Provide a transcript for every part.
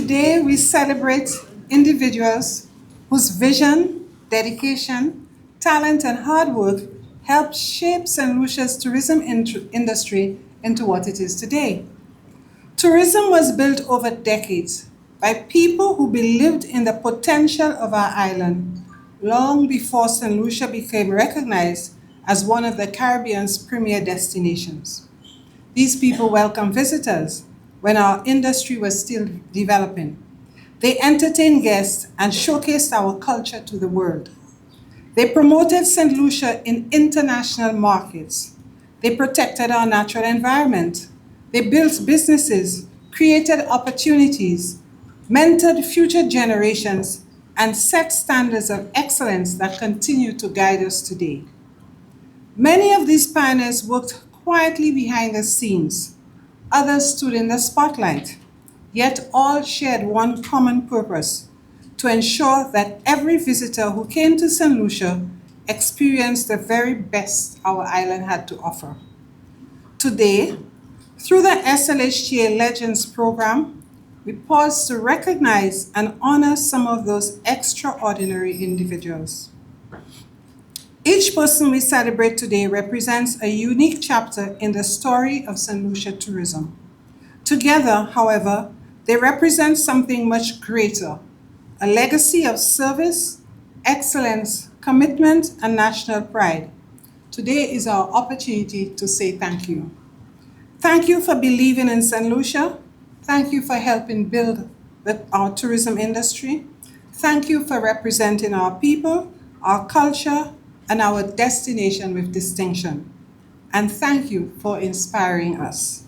Today, we celebrate individuals whose vision, dedication, talent, and hard work helped shape St. Lucia's tourism industry into what it is today. Tourism was built over decades by people who believed in the potential of our island long before St. Lucia became recognized as one of the Caribbean's premier destinations. These people welcomed visitors when our industry was still developing. They entertained guests and showcased our culture to the world. They promoted St. Lucia in international markets. They protected our natural environment. They built businesses, created opportunities, mentored future generations, and set standards of excellence that continue to guide us today. Many of these pioneers worked quietly behind the scenes. Others stood in the spotlight, yet all shared one common purpose: to ensure that every visitor who came to St. Lucia experienced the very best our island had to offer. Today, through the SLHTA Legends program, we pause to recognize and honor some of those extraordinary individuals. Each person we celebrate today represents a unique chapter in the story of St. Lucia tourism. Together, however, they represent something much greater: a legacy of service, excellence, commitment, and national pride. Today is our opportunity to say thank you. Thank you for believing in St. Lucia. Thank you for helping build our tourism industry. Thank you for representing our people, our culture, and our destination with distinction. And thank you for inspiring us.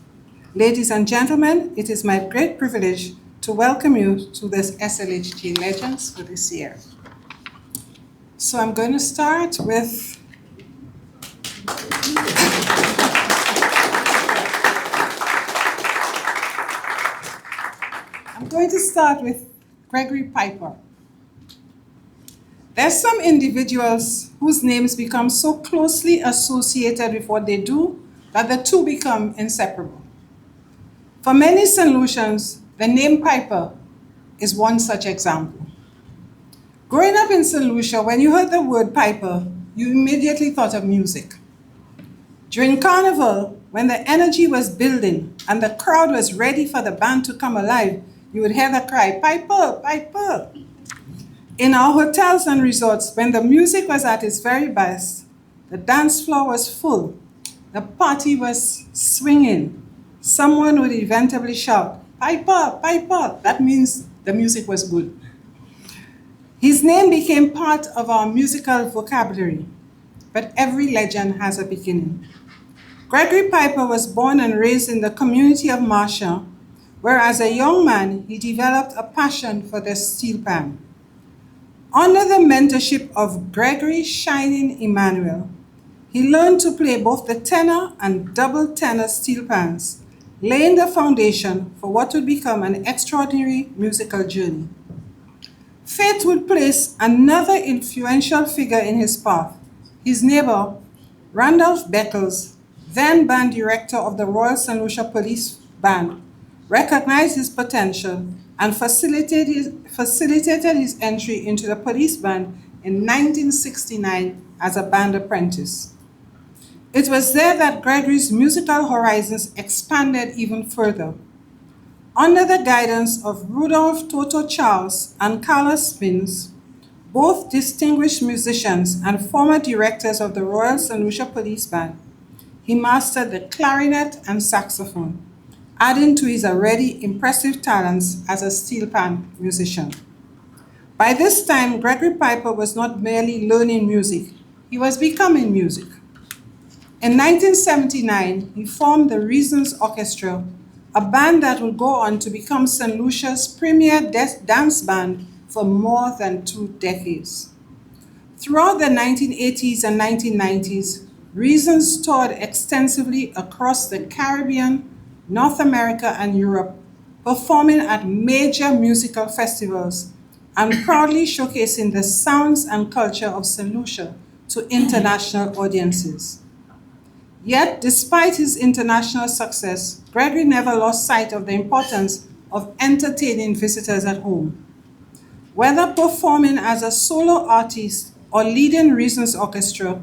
Ladies and gentlemen, it is my great privilege to welcome you to this SLHTA Legends for this year. So I'm going to start with Gregory Piper. There's some individuals whose names become so closely associated with what they do that the two become inseparable. For many St. Lucians, the name Piper is one such example. Growing up in St. Lucia, when you heard the word Piper, you immediately thought of music. During Carnival, when the energy was building and the crowd was ready for the band to come alive, you would hear the cry, "Piper, Piper." In our hotels and resorts, when the music was at its very best, the dance floor was full, the party was swinging. Someone would inevitably shout, "Piper, Piper." That means the music was good. His name became part of our musical vocabulary, but every legend has a beginning. Gregory Piper was born and raised in the community of Marcia, where as a young man, he developed a passion for the steel pan. Under the mentorship of Gregory Shining Emmanuel, he learned to play both the tenor and double tenor steel pans, laying the foundation for what would become an extraordinary musical journey. Fate would place another influential figure in his path. His neighbor, Randolph Beckles, then band director of the Royal St. Lucia Police Band, recognized his potential and facilitated his entry into the police band in 1969 as a band apprentice. It was there that Gregory's musical horizons expanded even further. Under the guidance of Rudolph Toto Charles and Carlos Spins, both distinguished musicians and former directors of the Royal St. Lucia Police Band, he mastered the clarinet and saxophone, adding to his already impressive talents as a steel pan musician. By this time, Gregory Piper was not merely learning music, he was becoming music. In 1979, he formed the Reasons Orchestra, a band that would go on to become St. Lucia's premier dance band for more than 2 decades. Throughout the 1980s and 1990s, Reasons toured extensively across the Caribbean, North America, and Europe, performing at major musical festivals and proudly showcasing the sounds and culture of St. Lucia to international audiences. Yet, despite his international success, Gregory never lost sight of the importance of entertaining visitors at home. Whether performing as a solo artist or leading Reasons Orchestra,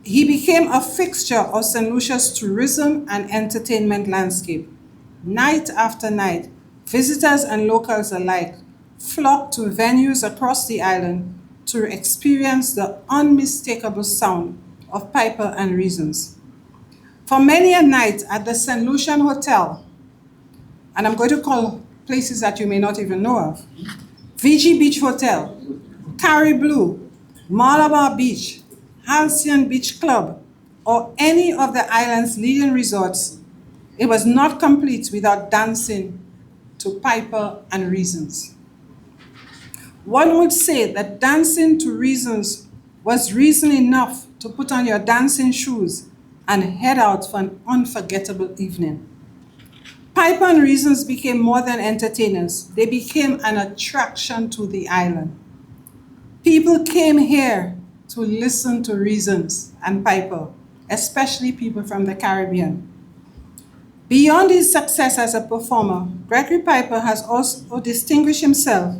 he became a fixture of St. Lucia's tourism and entertainment landscape. Night after night, visitors and locals alike flocked to venues across the island to experience the unmistakable sound of Piper and Reasons. For many a night at the St. Lucian Hotel, and I'm going to call places that you may not even know of, VG Beach Hotel, Cari Blue, Malabar Beach, Halcyon Beach Club, or any of the island's leading resorts, it was not complete without dancing to Piper and Reasons. One would say that dancing to Reasons was reason enough to put on your dancing shoes and head out for an unforgettable evening. Piper and Reasons became more than entertainers. They became an attraction to the island. People came here to listen to Reasons and Piper, especially people from the Caribbean. Beyond his success as a performer, Gregory Piper has also distinguished himself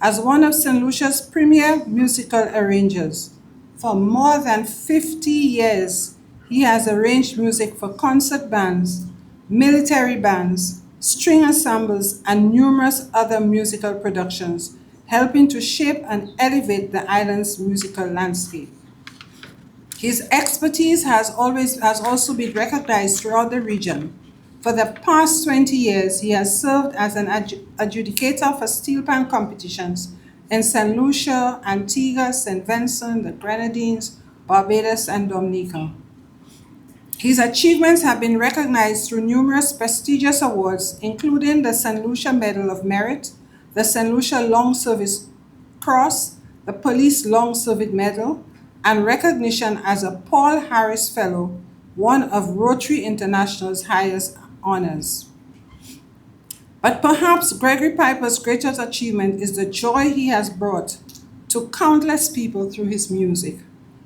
as one of St. Lucia's premier musical arrangers. For more than 50 years, he has arranged music for concert bands, military bands, string ensembles, and numerous other musical productions, helping to shape and elevate the island's musical landscape. His expertise has also been recognized throughout the region. For the past 20 years, he has served as an adjudicator for steel pan competitions in St. Lucia, Antigua, St. Vincent, the Grenadines, Barbados, and Dominica. His achievements have been recognized through numerous prestigious awards, including the St. Lucia Medal of Merit, the St. Lucia Long Service Cross, the Police Long Service Medal, and recognition as a Paul Harris Fellow, one of Rotary International's highest honors. But perhaps Gregory Piper's greatest achievement is the joy he has brought to countless people through his music.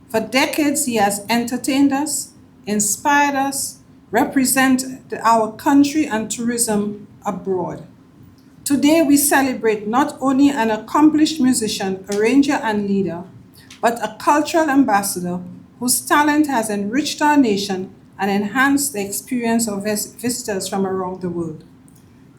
For decades, he has entertained us, inspired us, represented our country and tourism abroad. Today, we celebrate not only an accomplished musician, arranger, and leader, but a cultural ambassador whose talent has enriched our nation and enhanced the experience of visitors from around the world.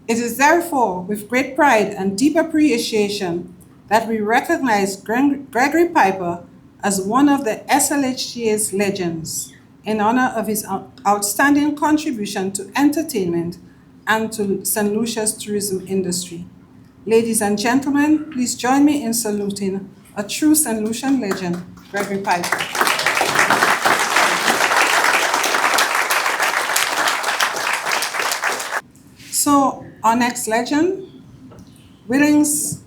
It is therefore with great pride and deep appreciation that we recognize Gregory Piper as one of the SLHTA's legends in honor of his outstanding contribution to entertainment and to St. Lucia's tourism industry. Ladies and gentlemen, please join me in saluting a true St. Lucian legend, Gregory Piper. So our next legend, Willings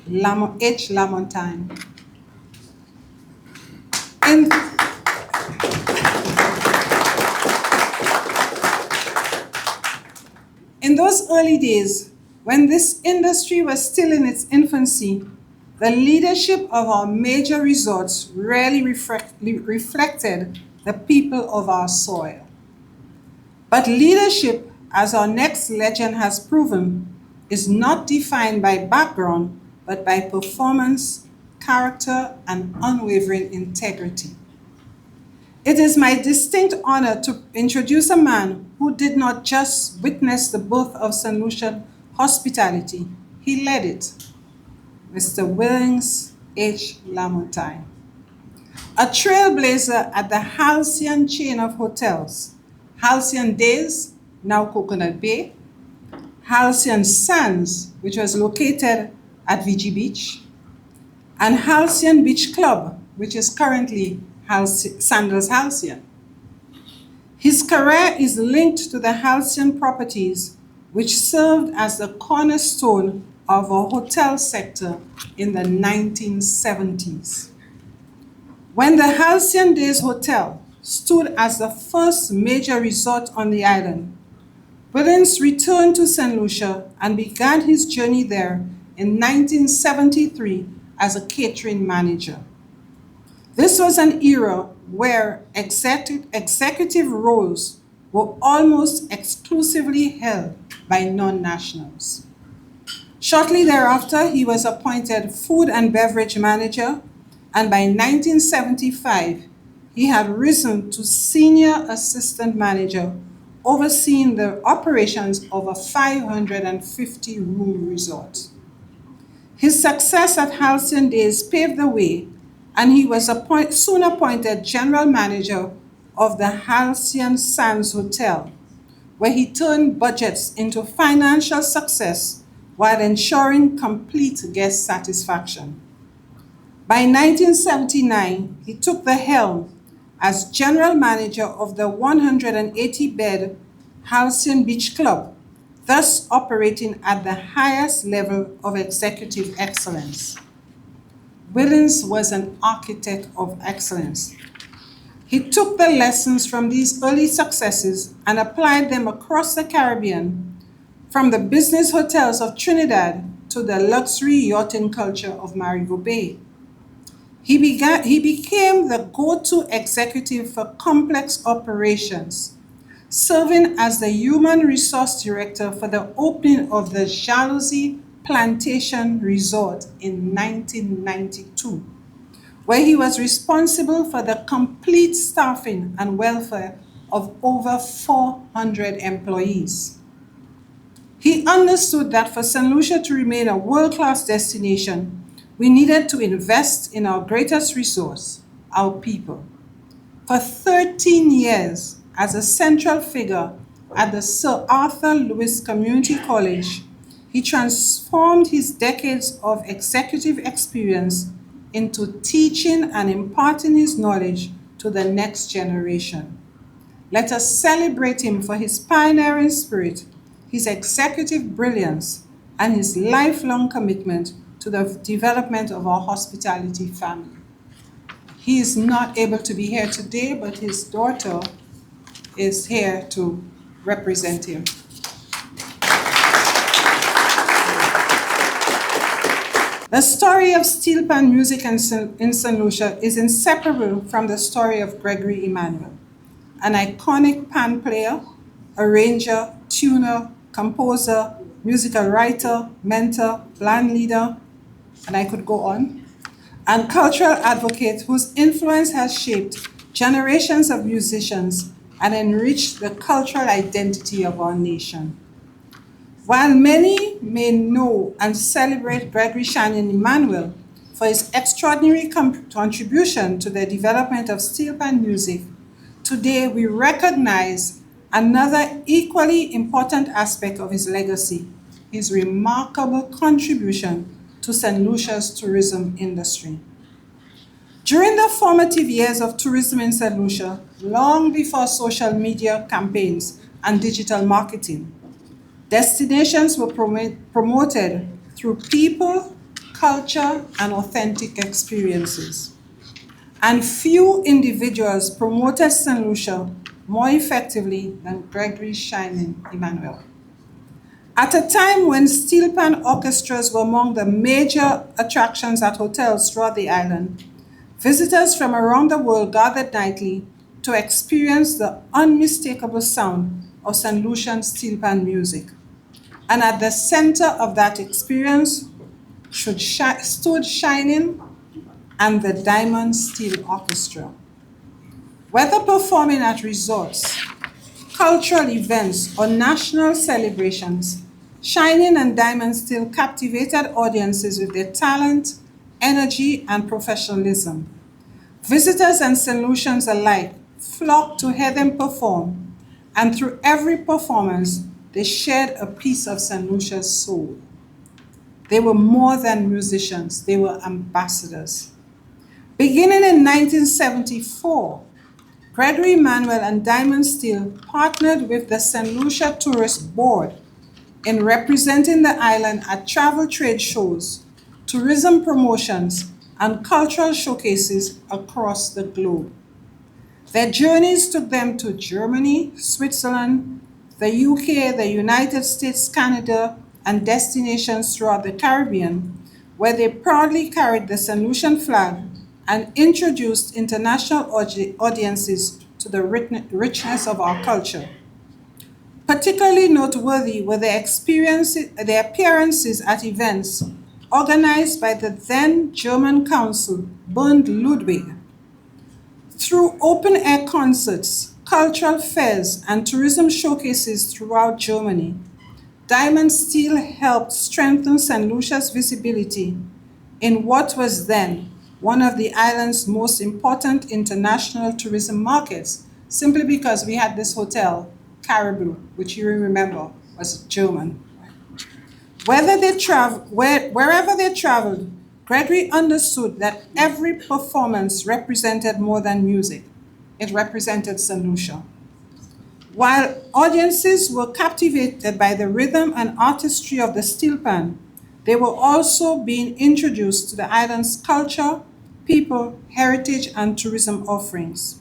H. Lamontagne. In those early days, when this industry was still in its infancy, the leadership of our major resorts rarely reflected the people of our soil. But leadership, as our next legend has proven, is not defined by background, but by performance, character, and unwavering integrity. It is my distinct honor to introduce a man who did not just witness the birth of St. Lucian hospitality, he led it. Mr. Willings H. Lamontagne, a trailblazer at the Halcyon chain of hotels, Halcyon Days, now Coconut Bay, Halcyon Sands, which was located at VG Beach, and Halcyon Beach Club, which is currently Sandals Halcyon. His career is linked to the Halcyon properties, which served as the cornerstone of our hotel sector in the 1970s. When the Halcyon Days Hotel stood as the first major resort on the island, Willings returned to St. Lucia and began his journey there in 1973 as a catering manager. This was an era where executive roles were almost exclusively held by non-nationals. Shortly thereafter, he was appointed food and beverage manager, and by 1975, he had risen to senior assistant manager, overseeing the operations of a 550-room resort. His success at Halcyon Days paved the way, and he was soon appointed general manager of the Halcyon Sands Hotel, where he turned budgets into financial success while ensuring complete guest satisfaction. By 1979, he took the helm as general manager of the 180-bed Halcyon Beach Club, thus operating at the highest level of executive excellence. Willens was an architect of excellence. He took the lessons from these early successes and applied them across the Caribbean, from the business hotels of Trinidad to the luxury yachting culture of Marigot Bay. He became the go-to executive for complex operations, serving as the human resource director for the opening of the Jalousie Plantation Resort in 1992, where he was responsible for the complete staffing and welfare of over 400 employees. He understood that for Saint Lucia to remain a world-class destination, we needed to invest in our greatest resource, our people. For 13 years, as a central figure at the Sir Arthur Lewis Community College, he transformed his decades of executive experience into teaching and imparting his knowledge to the next generation. Let us celebrate him for his pioneering spirit, his executive brilliance, and his lifelong commitment to the development of our hospitality family. He is not able to be here today, but his daughter is here to represent him. The story of steel pan music in Saint Lucia is inseparable from the story of Gregory Emmanuel, an iconic pan player, arranger, tuner, composer, musical writer, mentor, band leader, and I could go on, and cultural advocate whose influence has shaped generations of musicians and enriched the cultural identity of our nation. While many may know and celebrate Gregory Shannon Emmanuel for his extraordinary contribution to the development of steel pan music, today we recognize another equally important aspect of his legacy, his remarkable contribution to St. Lucia's tourism industry. During the formative years of tourism in St. Lucia, long before social media campaigns and digital marketing, destinations were promoted through people, culture, and authentic experiences. And few individuals promoted St. Lucia more effectively than Gregory Shannon Emmanuel. At a time when steel pan orchestras were among the major attractions at hotels throughout the island, visitors from around the world gathered nightly to experience the unmistakable sound of St. Lucian steel pan music. And at the center of that experience stood Shining and the Diamond Steel Orchestra. Whether performing at resorts, cultural events, or national celebrations, Shining and Diamond Steel captivated audiences with their talent, energy, and professionalism. Visitors and St. Lucians alike flocked to hear them perform, and through every performance, they shared a piece of St. Lucia's soul. They were more than musicians, they were ambassadors. Beginning in 1974, Gregory Emmanuel and Diamond Steel partnered with the St. Lucia Tourist Board in representing the island at travel trade shows, tourism promotions, and cultural showcases across the globe. Their journeys took them to Germany, Switzerland, the UK, the United States, Canada, and destinations throughout the Caribbean, where they proudly carried the St. Lucian flag and introduced international audiences to the richness of our culture, Particularly noteworthy were the appearances at events organized by the then German Council, Bund Ludwig. Through open-air concerts, cultural fairs, and tourism showcases throughout Germany, Diamond Steel helped strengthen St. Lucia's visibility in what was then one of the island's most important international tourism markets, simply because we had this hotel, Caribou, which you remember was German. Wherever they traveled, Gregory understood that every performance represented more than music. It represented St. Lucia. While audiences were captivated by the rhythm and artistry of the steel pan, they were also being introduced to the island's culture, people, heritage, and tourism offerings.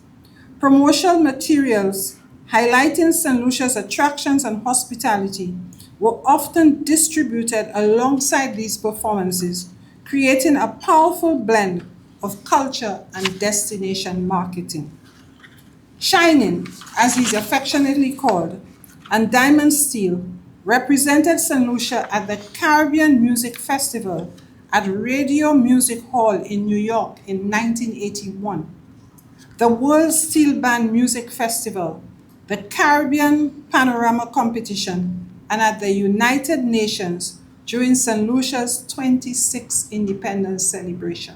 Promotional materials highlighting St. Lucia's attractions and hospitality were often distributed alongside these performances, creating a powerful blend of culture and destination marketing. Shining, as he's affectionately called, and Diamond Steel represented St. Lucia at the Caribbean Music Festival at Radio Music Hall in New York in 1981, the World Steel Band Music Festival, the Caribbean Panorama Competition, and at the United Nations during St. Lucia's 26th independence celebration.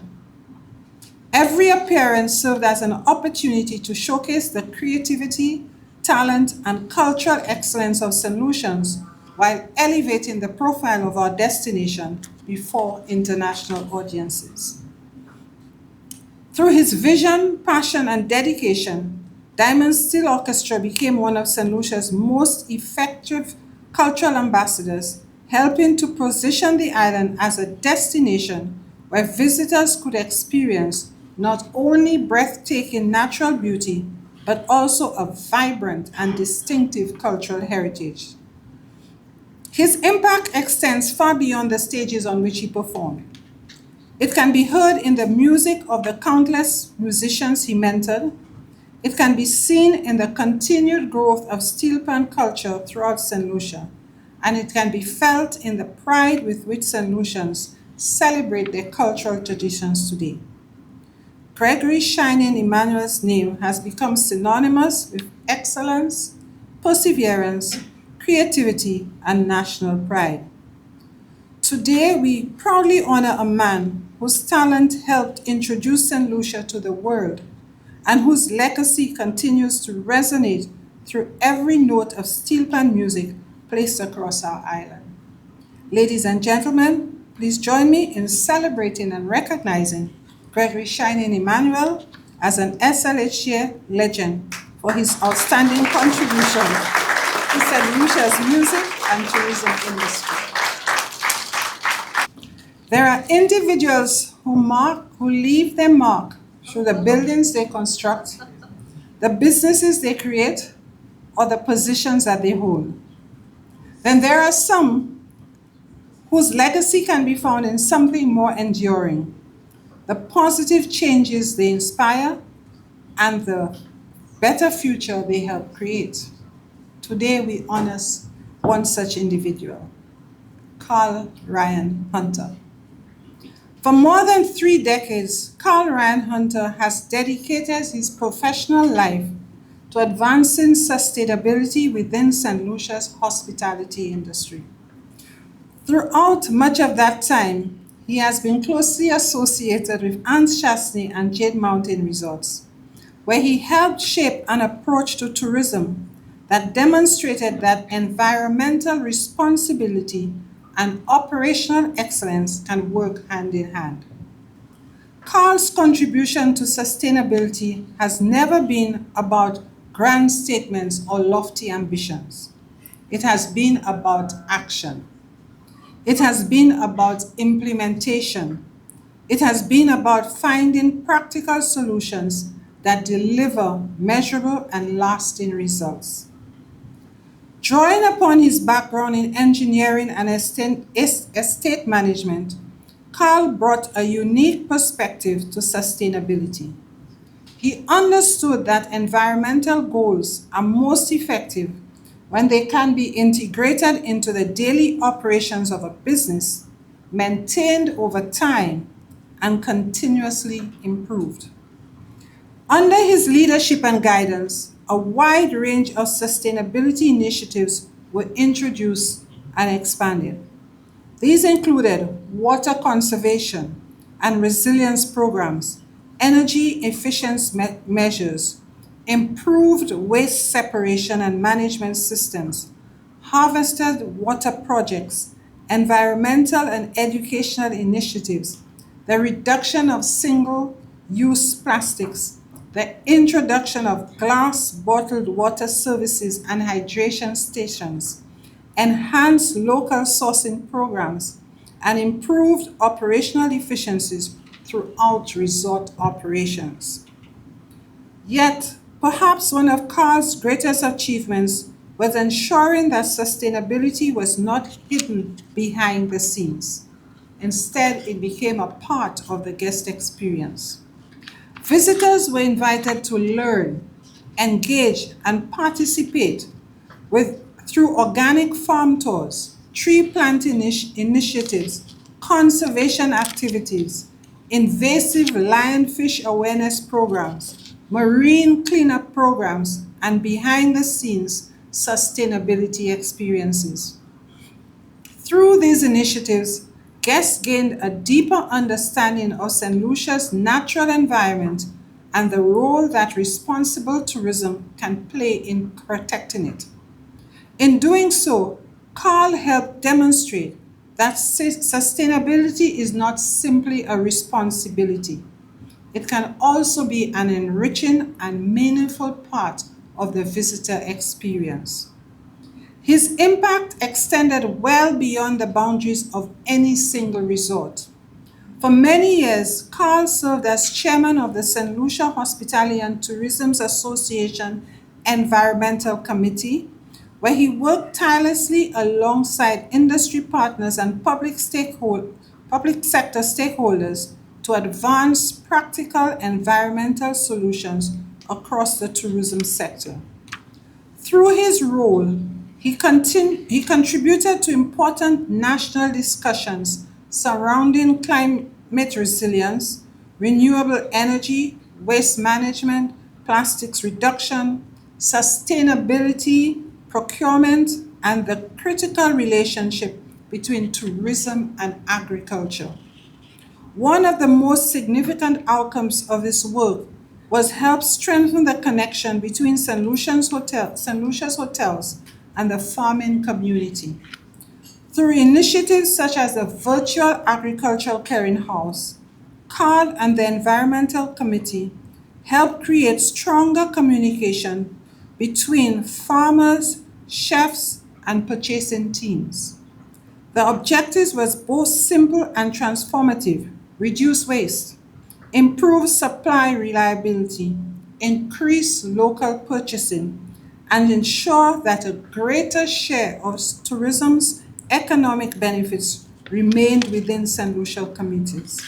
Every appearance served as an opportunity to showcase the creativity, talent, and cultural excellence of St. Lucians while elevating the profile of our destination before international audiences. Through his vision, passion, and dedication, Diamond Steel Orchestra became one of St. Lucia's most effective cultural ambassadors, helping to position the island as a destination where visitors could experience not only breathtaking natural beauty, but also a vibrant and distinctive cultural heritage. His impact extends far beyond the stages on which he performed. It can be heard in the music of the countless musicians he mentored. It can be seen in the continued growth of steel pan culture throughout St. Lucia, and it can be felt in the pride with which St. Lucians celebrate their cultural traditions today. Gregory Shining Emmanuel's name has become synonymous with excellence, perseverance, creativity, and national pride. Today, we proudly honor a man whose talent helped introduce St. Lucia to the world and whose legacy continues to resonate through every note of steel pan music placed across our island. Ladies and gentlemen, please join me in celebrating and recognizing Gregory Shining Emmanuel as an SLHTA legend for his outstanding contribution to St. Lucia's music and tourism industry. There are individuals who leave their mark through the buildings they construct, the businesses they create, or the positions that they hold. Then there are some whose legacy can be found in something more enduring, the positive changes they inspire, and the better future they help create. Today we honor one such individual, Carl Ryan Hunter. For more than 3 decades, Carl Ryan Hunter has dedicated his professional life to advancing sustainability within St. Lucia's hospitality industry. Throughout much of that time, he has been closely associated with Anse Chastanet and Jade Mountain Resorts, where he helped shape an approach to tourism that demonstrated that environmental responsibility and operational excellence can work hand in hand. Carl's contribution to sustainability has never been about grand statements or lofty ambitions. It has been about action. It has been about implementation. It has been about finding practical solutions that deliver measurable and lasting results. Drawing upon his background in engineering and estate management, Carl brought a unique perspective to sustainability. He understood that environmental goals are most effective when they can be integrated into the daily operations of a business, maintained over time, and continuously improved. Under his leadership and guidance, a wide range of sustainability initiatives were introduced and expanded. These included water conservation and resilience programs, energy efficiency measures, improved waste separation and management systems, harvested water projects, environmental and educational initiatives, the reduction of single-use plastics, the introduction of glass bottled water services and hydration stations, enhanced local sourcing programs, and improved operational efficiencies throughout resort operations. Yet, perhaps one of Carl's greatest achievements was ensuring that sustainability was not hidden behind the scenes. Instead, it became a part of the guest experience. Visitors were invited to learn, engage, and participate through organic farm tours, tree planting initiatives, conservation activities, invasive lionfish awareness programs, marine cleanup programs, and behind-the-scenes sustainability experiences. Through these initiatives, guests gained a deeper understanding of St. Lucia's natural environment and the role that responsible tourism can play in protecting it. In doing so, Carl helped demonstrate that sustainability is not simply a responsibility. It can also be an enriching and meaningful part of the visitor experience. His impact extended well beyond the boundaries of any single resort. For many years, Carl served as chairman of the St. Lucia Hospitality and Tourism Association Environmental Committee, where he worked tirelessly alongside industry partners and public sector stakeholders to advance practical environmental solutions across the tourism sector. Through his role, he contributed to important national discussions surrounding climate resilience, renewable energy, waste management, plastics reduction, sustainability, procurement, and the critical relationship between tourism and agriculture. One of the most significant outcomes of this work was help strengthen the connection between St. Lucia's hotels and the farming community. Through initiatives such as the Virtual Agricultural Clearinghouse, CARD and the Environmental Committee helped create stronger communication between farmers, chefs, and purchasing teams. The objectives was both simple and transformative: reduce waste, improve supply reliability, increase local purchasing, and ensure that a greater share of tourism's economic benefits remained within St. Lucia communities.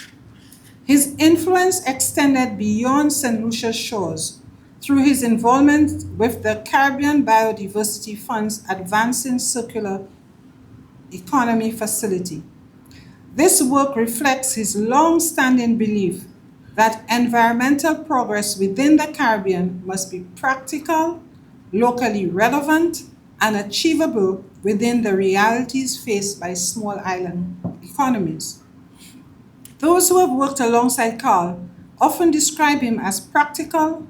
His influence extended beyond St. Lucia's shores through his involvement with the Caribbean Biodiversity Fund's Advancing Circular Economy Facility. This work reflects his long-standing belief that environmental progress within the Caribbean must be practical, locally relevant, and achievable within the realities faced by small island economies. Those who have worked alongside Carl often describe him as practical,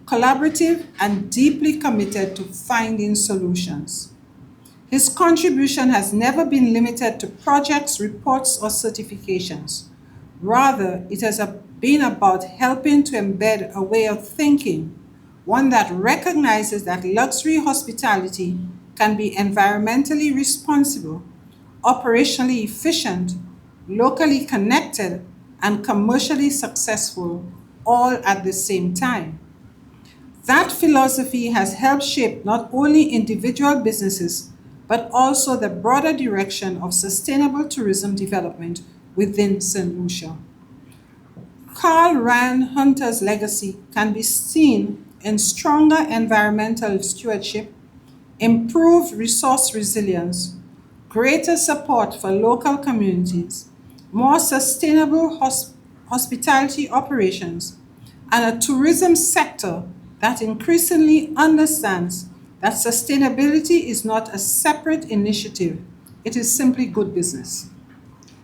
collaborative, and deeply committed to finding solutions. His contribution has never been limited to projects, reports, or certifications. Rather, it has been about helping to embed a way of thinking, one that recognizes that luxury hospitality can be environmentally responsible, operationally efficient, locally connected, and commercially successful, all at the same time. That philosophy has helped shape not only individual businesses, but also the broader direction of sustainable tourism development within St. Lucia. Carl Ryan Hunter's legacy can be seen in stronger environmental stewardship, improved resource resilience, greater support for local communities, more sustainable hospitality operations, and a tourism sector that increasingly understands that sustainability is not a separate initiative, it is simply good business.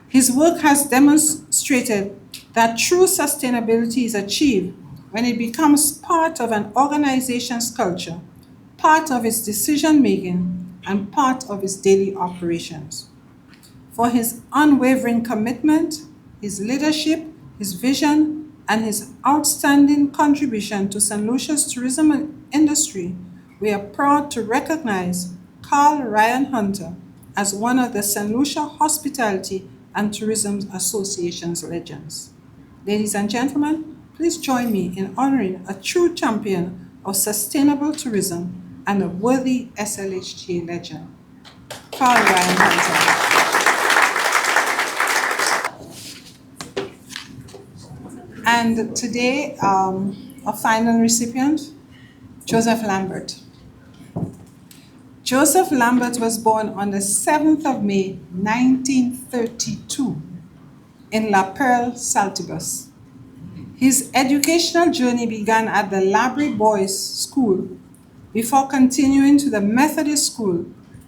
His work has demonstrated that true sustainability is achieved when it becomes part of an organization's culture, part of its decision making, and part of its daily operations. For his unwavering commitment, his leadership, his vision, and his outstanding contribution to St. Lucia's tourism industry, we are proud to recognize Carl Ryan Hunter as one of the St. Lucia Hospitality and Tourism Association's legends. Ladies and gentlemen, please join me in honoring a true champion of sustainable tourism and a worthy SLHTA legend, Carl Ryan Hunter. And today, our final recipient, Joseph Lambert. Joseph Lambert was born on the 7th of May, 1932, in La Perle, Saltibus. His educational journey began at the Labrie Boys School before continuing to the Methodist School,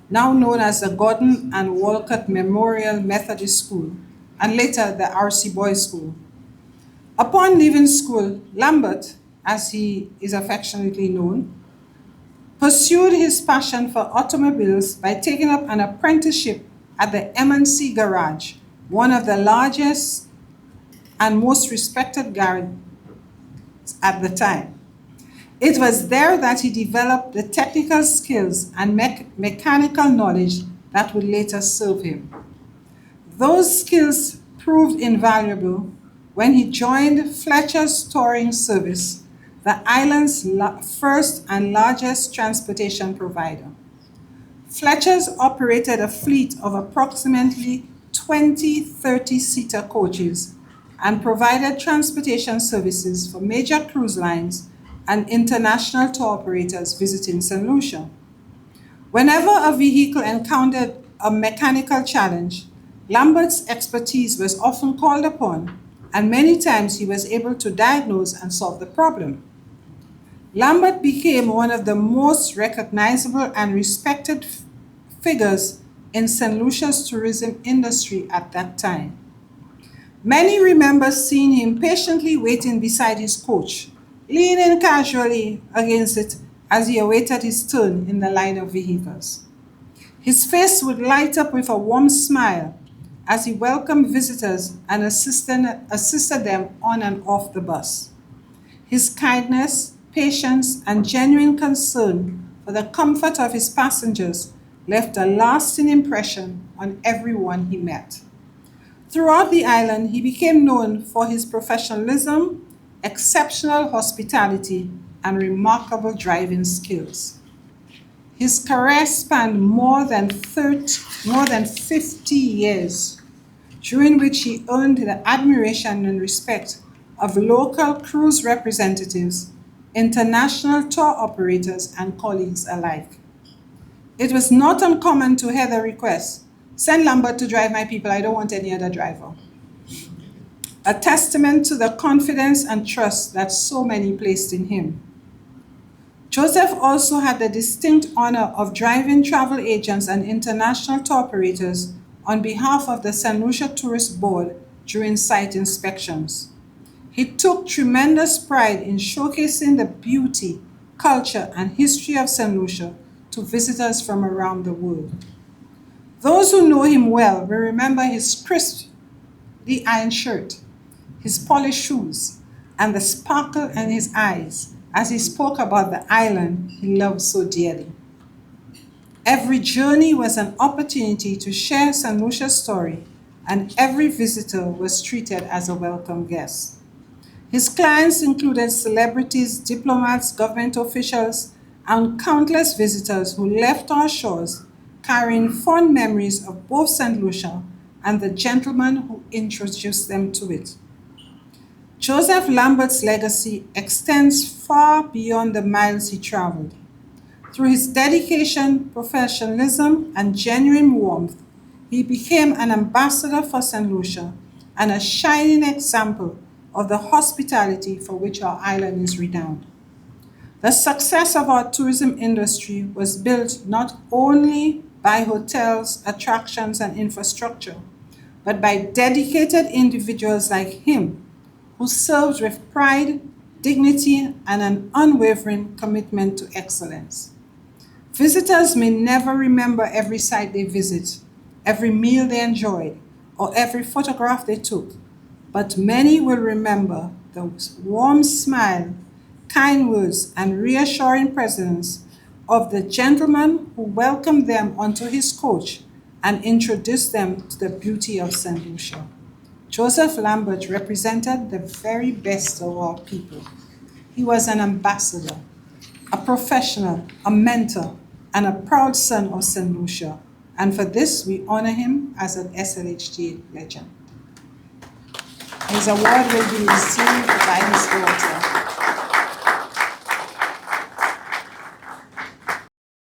now known as the Gordon and Walcott Memorial Methodist School, and later the R.C. Boys School. Upon leaving school, Lambert, as he is affectionately known, pursued his passion for automobiles by taking up an apprenticeship at the M&C Garage, one of the largest and most respected garages at the time. It was there that he developed the technical skills and mechanical knowledge that would later serve him. Those skills proved invaluable when he joined Fletcher's Touring Service, the island's first and largest transportation provider. Fletcher's operated a fleet of approximately 20 30-seater coaches and provided transportation services for major cruise lines and international tour operators visiting St. Lucia. Whenever a vehicle encountered a mechanical challenge, Lambert's expertise was often called upon, and many times he was able to diagnose and solve the problem. Lambert became one of the most recognizable and respected figures in St. Lucia's tourism industry at that time. Many remember seeing him patiently waiting beside his coach, leaning casually against it as he awaited his turn in the line of vehicles. His face would light up with a warm smile as he welcomed visitors and assisted them on and off the bus. His kindness, patience, and genuine concern for the comfort of his passengers left a lasting impression on everyone he met. Throughout the island, he became known for his professionalism, exceptional hospitality, and remarkable driving skills. His career spanned more than 50 years, during which he earned the admiration and respect of local cruise representatives, international tour operators, and colleagues alike. It was not uncommon to hear the request, "Send Lambert to drive my people, I don't want any other driver." A testament to the confidence and trust that so many placed in him. Joseph also had the distinct honor of driving travel agents and international tour operators on behalf of the St. Lucia Tourist Board during site inspections. He took tremendous pride in showcasing the beauty, culture, and history of St. Lucia to visitors from around the world. Those who know him well will remember his crisply ironed shirt, his polished shoes, and the sparkle in his eyes as he spoke about the island he loved so dearly. Every journey was an opportunity to share St. Lucia's story, and every visitor was treated as a welcome guest. His clients included celebrities, diplomats, government officials, and countless visitors who left our shores carrying fond memories of both St. Lucia and the gentleman who introduced them to it. Joseph Lambert's legacy extends far beyond the miles he traveled. Through his dedication, professionalism, and genuine warmth, he became an ambassador for St. Lucia and a shining example of the hospitality for which our island is renowned. The success of our tourism industry was built not only by hotels, attractions, and infrastructure, but by dedicated individuals like him who served with pride, dignity, and an unwavering commitment to excellence. Visitors may never remember every site they visit, every meal they enjoyed, or every photograph they took, but many will remember the warm smile, kind words, and reassuring presence of the gentleman who welcomed them onto his coach and introduced them to the beauty of St. Lucia. Joseph Lambert represented the very best of our people. He was an ambassador, a professional, a mentor, and a proud son of St. Lucia. And for this, we honor him as an SLHTA legend. His award will be received by his daughter.